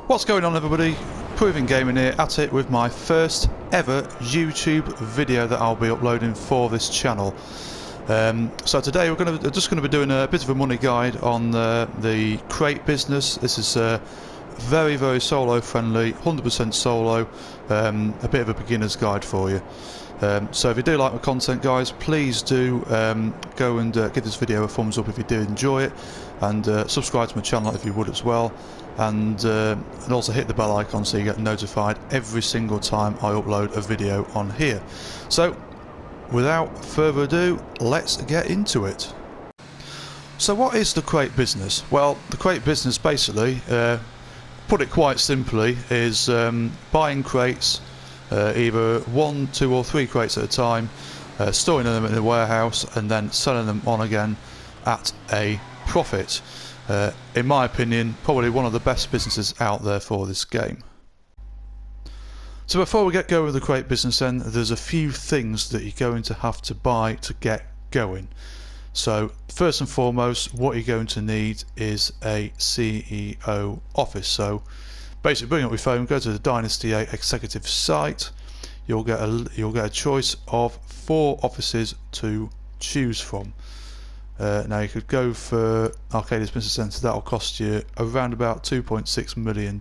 What's going on, everybody? Proving Gaming here, at it with my first ever YouTube video that I'll be uploading for this channel. So today we're just going to be doing a bit of a money guide on the crate business. This is very solo friendly, 100% solo, a bit of a beginner's guide for you. So if you do like my content, guys, please do go and give this video a thumbs up if you do enjoy it, and subscribe to my channel if you would as well, and also hit the bell icon so you get notified every single time I upload a video on here. So without further ado, let's get into it. So what is the crate business? Well, the crate business basically, put it quite simply, is buying crates, either 1, 2 or 3 crates at a time, storing them in a warehouse and then selling them on again at a profit. In my opinion, probably one of the best businesses out there for this game. So before we get going with the crate business, then there's a few things that you're going to have to buy to get going. So first and foremost, what you're going to need is a CEO office. So basically, bring up your phone, go to the Dynasty 8 executive site. You'll get a choice of 4 offices to choose from. Now you could go for Arcadius Business Centre. That'll cost you around about $2.6 million.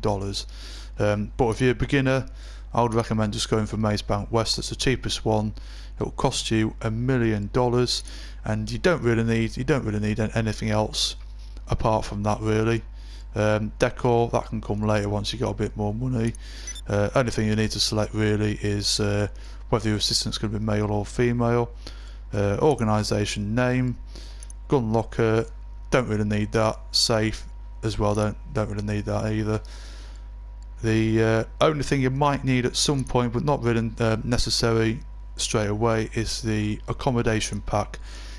But if you're a beginner, I would recommend just going for Maze Bank West. That's the cheapest one. It'll cost you $1 million, and you don't really need anything else apart from that, really. Decor, that can come later once you got a bit more money. Only thing you need to select really is whether your assistant's going to be male or female. Organisation name, gun locker, don't really need that. Safe as well, don't really need that either. The only thing you might need at some point, but not really necessary straight away, is the accommodation pack.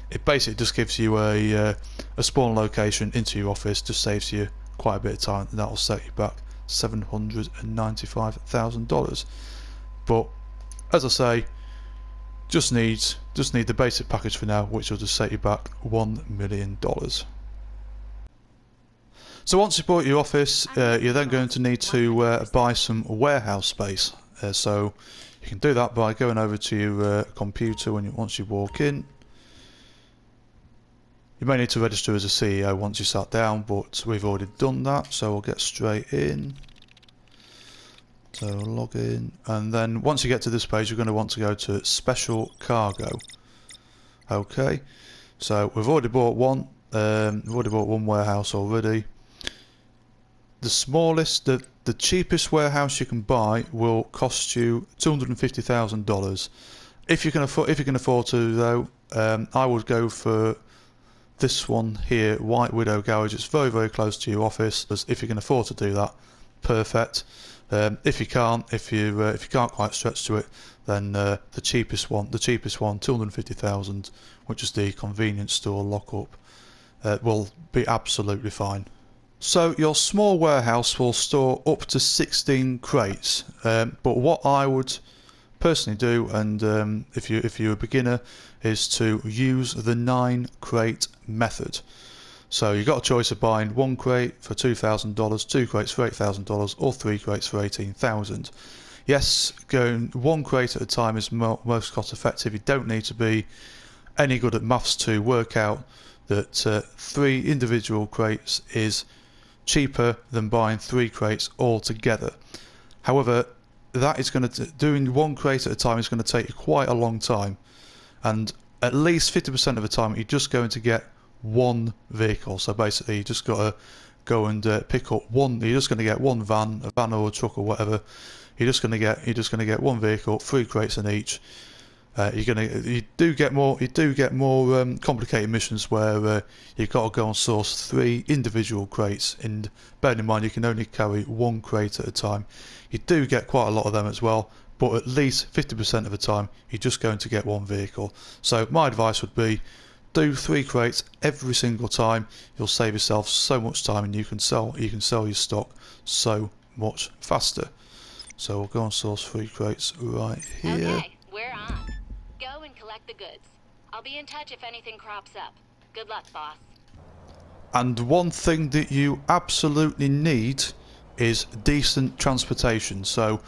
It basically just gives you a spawn location into your office, just saves you quite a bit of time, and that'll set you back $795,000. But as I say, just need the basic package for now, which will just set you back $1 million. So once you bought your office, you're then going to need to buy some warehouse space. So you can do that by going over to your computer once you walk in. You may need to register as a CEO once you sat down, but we've already done that, so we'll get straight in. So log in, and then once you get to this page, you're going to want to go to Special Cargo. Okay, so we've already bought one. We've already bought one warehouse already. The smallest, the cheapest warehouse you can buy will cost you $250,000. If you can afford to, though, I would go for this one here, White Widow Garage. It's very close to your office. If you can afford to do that, perfect. If you can't quite stretch to it, then the cheapest one, $250,000, which is the convenience store lockup, will be absolutely fine. So your small warehouse will store up to 16 crates, but what I would personally do, and if you're a beginner, is to use the 9 crate method. So you've got a choice of buying 1 crate for $2,000, 2 crates for $8,000, or 3 crates for $18,000. Yes, going 1 crate at a time is most cost effective. You don't need to be any good at maths to work out that 3 individual crates is cheaper than buying 3 crates all together. However, that is doing 1 crate at a time is going to take you quite a long time, and at least 50% of the time you're just going to get 1 vehicle. So basically you just got to go and pick up one. You're just going to get 1 van, a van or a truck or whatever. You're just going to get 1 vehicle, 3 crates in each. You do get more complicated missions where you've got to go and source 3 individual crates, and bearing in mind you can only carry 1 crate at a time. You do get quite a lot of them as well, but at least 50% of the time you're just going to get 1 vehicle. So my advice would be, do 3 crates every single time. You'll save yourself so much time, and you can sell your stock so much faster. So we'll go and source 3 crates right here. Okay, we're on. Go and collect the goods. I'll be in touch if anything crops up. Good luck, boss. And one thing that you absolutely need is decent transportation. So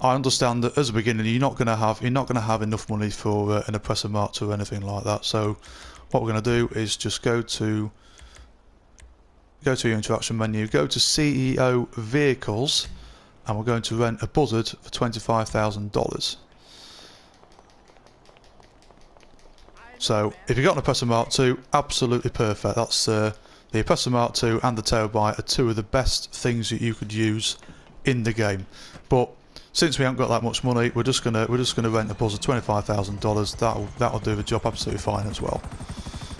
I understand that as a beginner you're not going to have enough money for an Oppressor Mark II or anything like that. So what we're going to do is just go to your interaction menu, go to CEO Vehicles, and we're going to rent a Buzzard for $25,000. So if you've got an Oppressor Mark II, absolutely perfect. That's the Oppressor Mark II and the Terrorbyte are two of the best things that you could use in the game. But since we haven't got that much money, we're just gonna rent a Buzzard, $25,000. That'll do the job absolutely fine as well.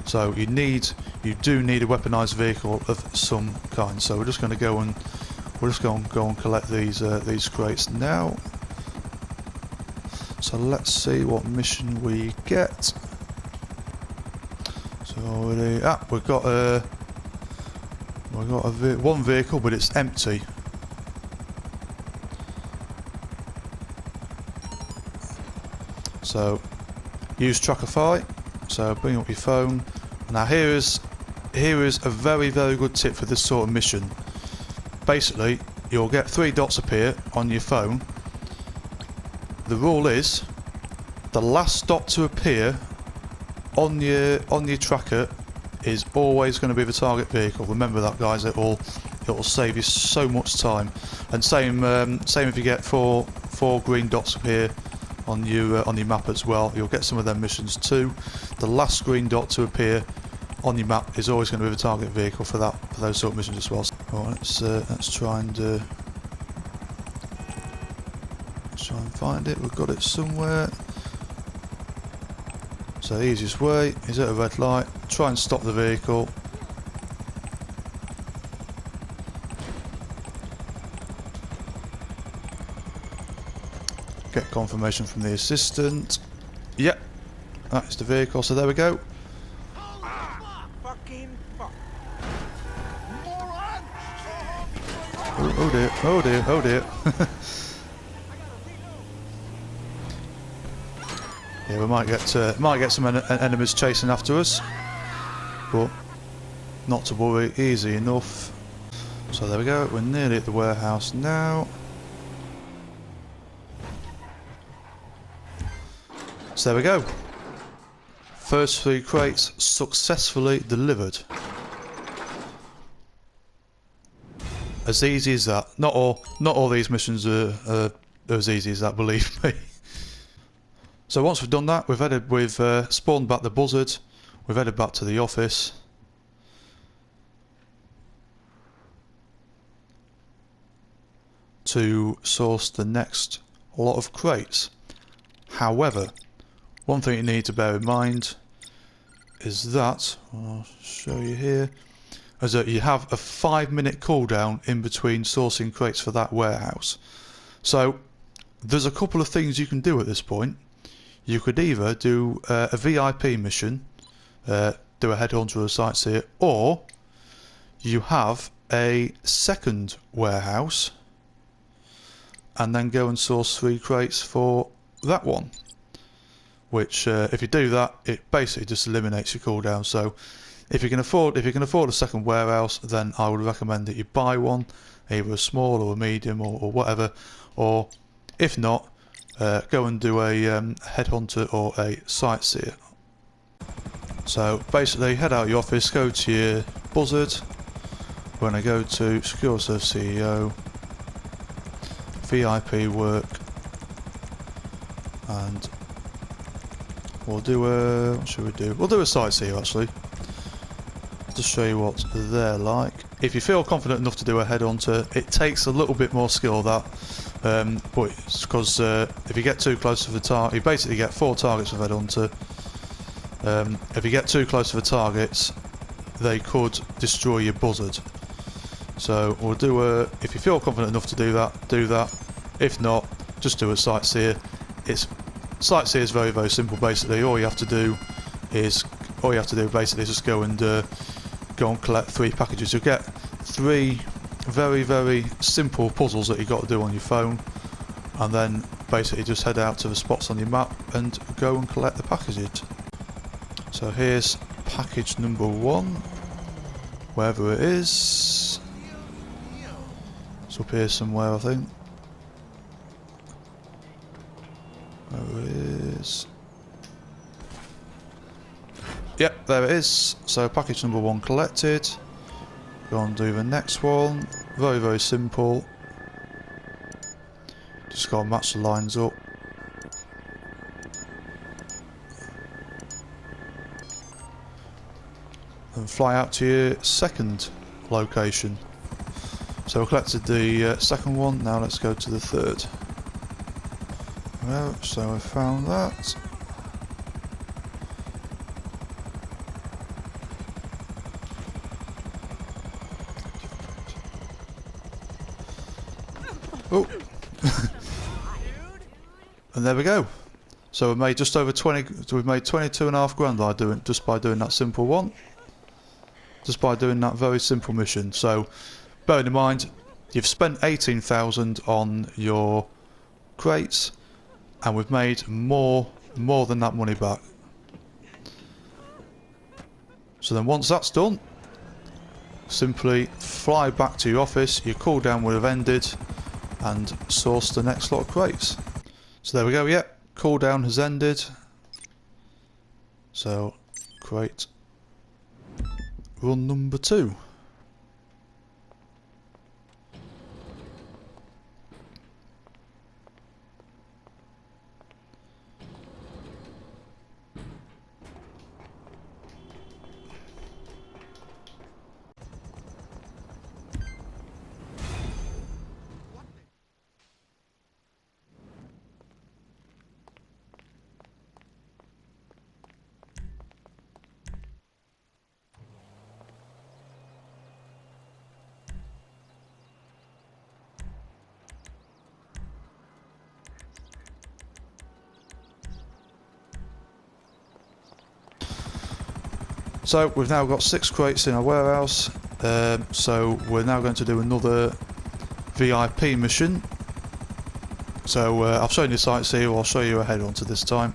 So you do need a weaponized vehicle of some kind. So we're just going to go and collect these crates now. So let's see what mission we get. So we've got one vehicle, but it's empty. So use Trackify. So bring up your phone. Now here is a very good tip for this sort of mission. Basically, you'll get 3 dots appear on your phone. The rule is the last dot to appear on your tracker is always going to be the target vehicle. Remember that, guys. It'll save you so much time. And same if you get four green dots appear on your map as well. You'll get some of them missions too. The last green dot to appear on your map is always going to be the target vehicle for those sort of missions as well. Right, let's try and find it. We've got it somewhere. So the easiest way is at a red light, try and stop the vehicle. Get confirmation from the assistant. Yep, that is the vehicle. So there we go. Oh dear, oh dear, oh dear. Yeah, we might get some enemies chasing after us, but not to worry, easy enough. So there we go, we're nearly at the warehouse now. So there we go. First 3 crates successfully delivered. As easy as that. Not all these missions are as easy as that, believe me. So once we've done that, we've spawned back the Buzzard. We've headed back to the office. To source the next lot of crates. However, one thing you need to bear in mind is that, I'll show you here, is that you have a 5-minute cooldown in between sourcing crates for that warehouse. So there's a couple of things you can do at this point. You could either do a VIP mission, do a headhunter or a sightseer, or you have a second warehouse and then go and source 3 crates for that one. Which, if you do that, it basically just eliminates your cooldown. So if you can afford a second warehouse, then I would recommend that you buy one, either a small or a medium or whatever. Or if not, go and do a headhunter or a sightseer. So basically, head out of your office, go to your Buzzard. We're going to go to Secure Serve CEO, VIP work, and we'll do a, what should we do? We'll do a sightseer actually. Just show you what they're like. If you feel confident enough to do a headhunter, it takes a little bit more skill that, but it's because if you get too close to the target, you basically get 4 targets with headhunter. If you get too close to the targets, they could destroy your Buzzard. So we'll do a, if you feel confident enough to do that. If not, just do a sightseer. Sightseer is very simple. Basically, all you have to do basically is just go and collect 3 packages. You'll get 3 very simple puzzles that you've got to do on your phone, and then basically just head out to the spots on your map and go and collect the packages. So here's package number 1, wherever it is. It's up here somewhere, I think. There it is. Yep, there it is. So package number 1 collected. Go on and do the next one. Very, very simple. Just got to match the lines up. And fly out to your second location. So we collected the second one, now let's go to the third. Well, so I found that. Oh! And there we go. So we made just over 20. We've made 22.5 grand by doing that simple one. Just by doing that very simple mission. So, bearing in mind, you've spent 18,000 on your crates, and we've made more than that money back. So then, once that's done, simply fly back to your office. Your cooldown would have ended, and source the next lot of crates. So there we go. Yep, cooldown has ended. So, crate. Run number 2. So we've now got 6 crates in our warehouse, so we're now going to do another VIP mission. So I've shown you sites here, I'll show you a head onto this time.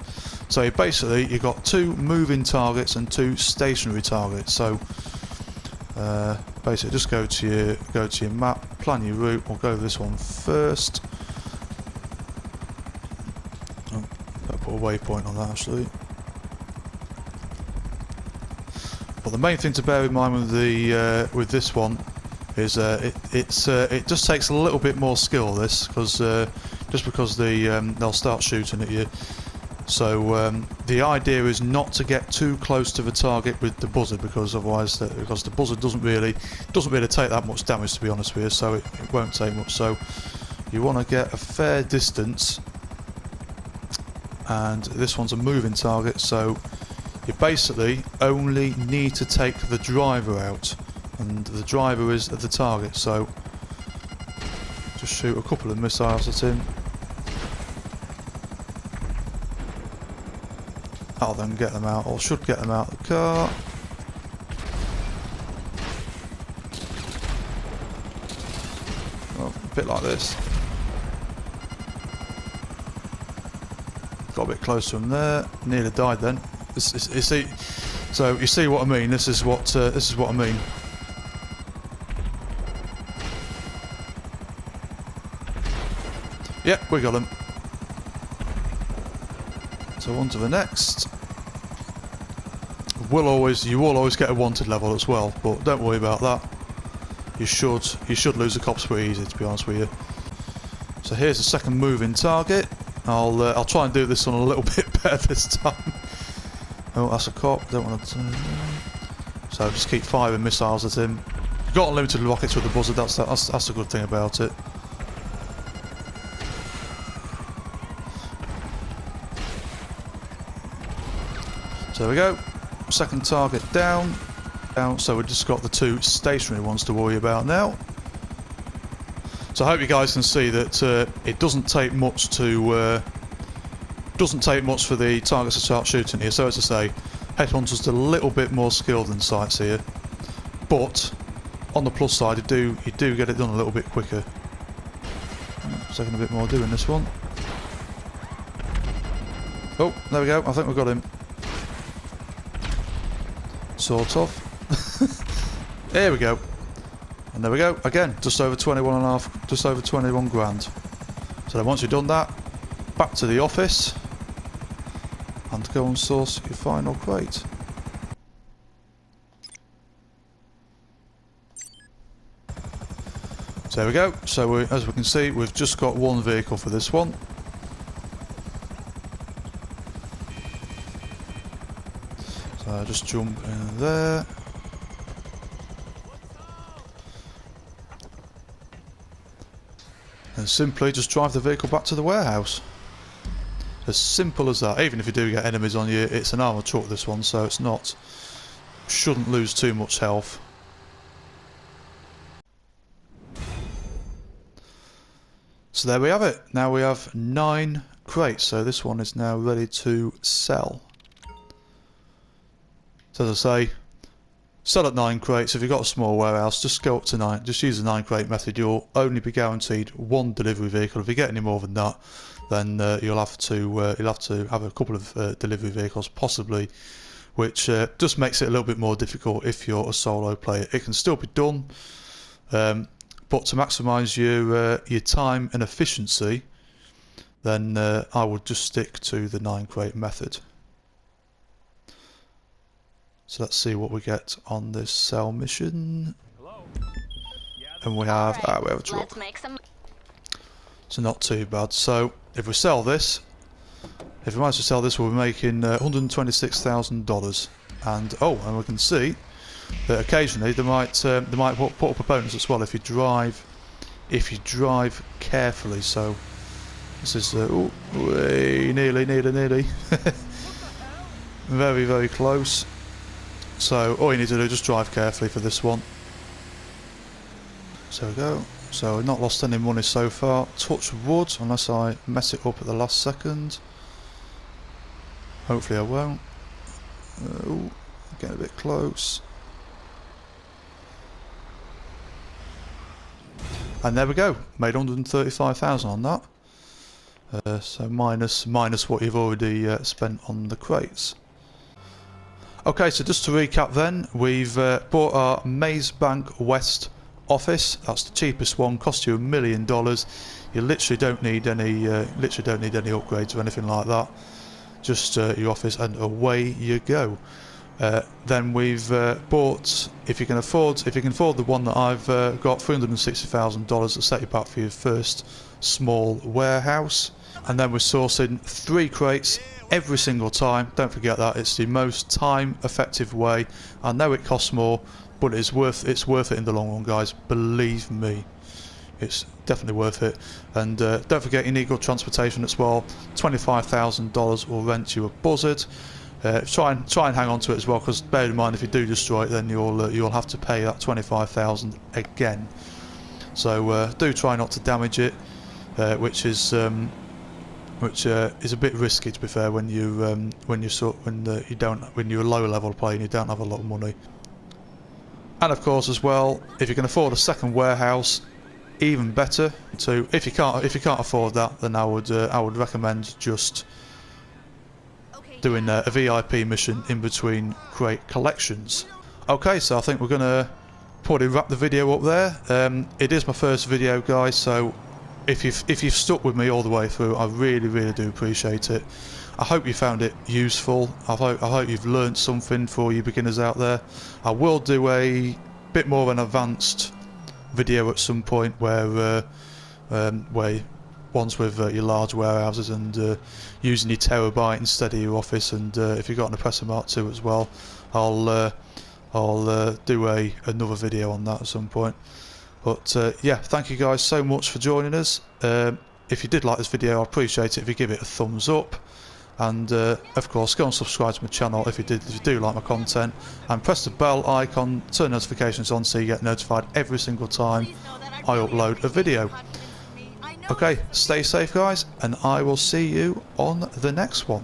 So basically you've got 2 moving targets and 2 stationary targets. So basically just go to your map, plan your route. We'll go with this one first. Oh, I'll put a waypoint on that actually. But the main thing to bear in mind with the with this one is it just takes a little bit more skill. This because just because they'll start shooting at you. So the idea is not to get too close to the target with the buzzard, because otherwise because the buzzard doesn't really take that much damage, to be honest with you. So it won't take much. So you want to get a fair distance, and this one's a moving target. So you basically only need to take the driver out, and the driver is the target. So just shoot a couple of missiles at him. I'll then get them out, or should get them out of the car. Well, a bit like this. Got a bit close to him there. Nearly died then. You see, so you see what I mean. This is what I mean. Yep, we got him. So on to the next. You will always get a wanted level as well, but don't worry about that. You should lose the cops pretty easy, to be honest with you. So here's the second moving target. I'll try and do this one a little bit better this time. Oh, that's a cop. Don't want to. So just keep firing missiles at him. You've got unlimited rockets with the buzzard. That's the good thing about it. So there we go. Second target down. So we've just got the 2 stationary ones to worry about now. So I hope you guys can see that it doesn't take much to. Doesn't take much for the targets to start shooting here. So as I say, Headhunter's a little bit more skilled than Sightseer, but on the plus side, you do get it done a little bit quicker. It's taking a bit more doing this one. Oh, there we go. I think we've got him. Sort of. There we go. And there we go, again, just over 21 and a half, just over 21 grand. So then once you've done that, back to the office and go and source your final crate. So there we go, so as we can see, we've just got one vehicle for this one. So just jump in there. And simply just drive the vehicle back to the warehouse. As simple as that. Even if you do get enemies on you, it's an armoured truck this one, so it's not, shouldn't lose too much health. So there we have it. Now we have 9 crates, so this one is now ready to sell. So as I say, sell at 9 crates. If you've got a small warehouse, just go up to 9. Just use the 9 crate method. You'll only be guaranteed 1 delivery vehicle. If you get any more than that, then you'll have to have a couple of delivery vehicles, possibly, which just makes it a little bit more difficult if you're a solo player. It can still be done, but to maximise your time and efficiency, then I would just stick to the 9 crate method. So let's see what we get on this sell mission. And we have we have a truck. So not too bad. So if we sell this, if we manage to sell this, we'll be making $126,000. And we can see that occasionally they might put up a bonus as well if you drive carefully. So this is nearly very, very close. So all you need to do is just drive carefully for this one. So we go. So we've not lost any money so far. Touch wood, unless I mess it up at the last second. Hopefully I won't. Getting a bit close. And there we go. Made 135,000 on that. So minus what you've already spent on the crates. Okay, so just to recap then, we've bought our Maze Bank West office. That's the cheapest one, cost you $1 million. You literally don't need any upgrades or anything like that. Just your office, and away you go. Then we've bought, if you can afford the one that I've got, $360,000 to set you back for your first small warehouse. And then we're sourcing 3 crates every single time. Don't forget that, it's the most time effective way. I know it costs more, but it's worth it in the long run, guys. Believe me, it's definitely worth it. And don't forget, you need good transportation as well. $25,000 will rent you a Buzzard. Try and hang on to it as well, because bear in mind, if you do destroy it, then you'll have to pay that $25,000 again. So do try not to damage it, which is a bit risky, to be fair, when you're a low level player and you don't have a lot of money. And of course as well, if you can afford a second warehouse, even better. So if you can't afford that, then I would recommend just doing a VIP mission in between crate collections. Okay, so I think we're gonna probably wrap the video up there. It is my first video, guys, so if you've stuck with me all the way through, I really do appreciate it. I hope you found it useful. I hope you've learned something for you beginners out there. I will do a bit more of an advanced video at some point where ones with your large warehouses and using your terabyte instead of your office, and if you've got an Oppressor Mark II as well, I'll do another video on that at some point. But yeah, thank you guys so much for joining us. If you did like this video, I'd appreciate it if you give it a thumbs up, and of course go and subscribe to my channel if you do like my content, and press the bell icon, turn notifications on so you get notified every single time I upload a video. Okay, stay safe guys, and I will see you on the next one.